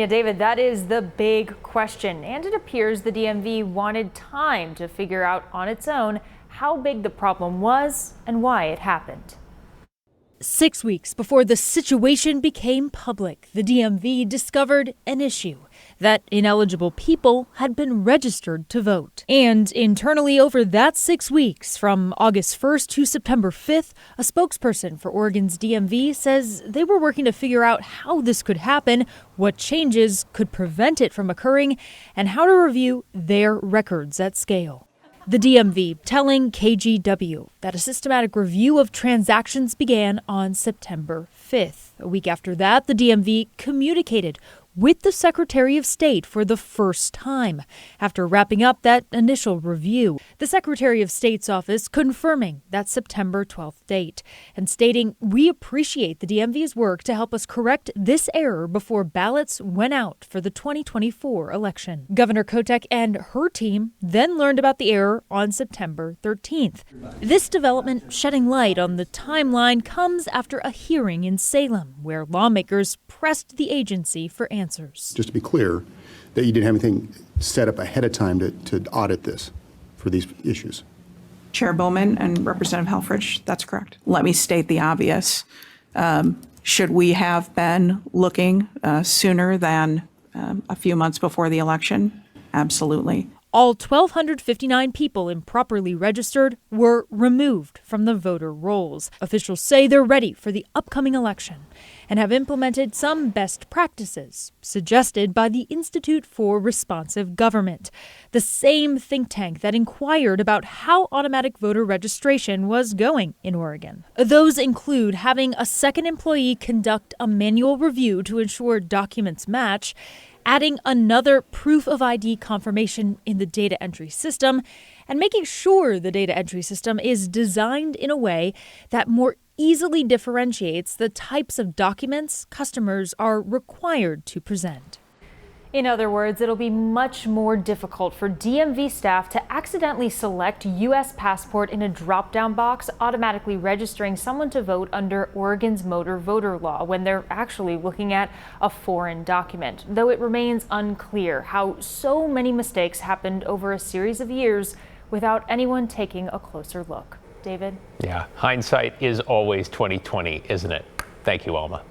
Yeah, David, that is the big question. And it appears the DMV wanted time to figure out on its own how big the problem was and why it happened. 6 weeks before the situation became public, the DMV discovered an issue that ineligible people had been registered to vote. And internally over that 6 weeks, from August 1st to September 5th, a spokesperson for Oregon's DMV says they were working to figure out how this could happen, what changes could prevent it from occurring, and how to review their records at scale. The DMV telling KGW that a systematic review of transactions began on September 5th. A week after that, the DMV communicated with the Secretary of State for the first time after wrapping up that initial review. The Secretary of State's office confirming that September 12th date and stating, "We appreciate the DMV's work to help us correct this error before ballots went out for the 2024 election." Governor Kotek and her team then learned about the error on September 13th. This development shedding light on the timeline comes after a hearing in Salem where lawmakers pressed the agency for answers. Just to be clear, that you didn't have anything set up ahead of time to audit this for these issues. Chair Bowman and Representative Helfrich, that's correct. Let me state the obvious. Should we have been looking sooner than a few months before the election? Absolutely. All 1,259 people improperly registered were removed from the voter rolls. Officials say they're ready for the upcoming election and have implemented some best practices suggested by the Institute for Responsive Government, the same think tank that inquired about how automatic voter registration was going in Oregon. Those include having a second employee conduct a manual review to ensure documents match, adding another proof of ID confirmation in the data entry system, and making sure the data entry system is designed in a way that more easily differentiates the types of documents customers are required to present. In other words, it'll be much more difficult for DMV staff to accidentally select U.S. passport in a drop-down box, automatically registering someone to vote under Oregon's motor voter law when they're actually looking at a foreign document, though it remains unclear how so many mistakes happened over a series of years without anyone taking a closer look. David? Yeah, hindsight is always 20/20, isn't it? Thank you, Alma.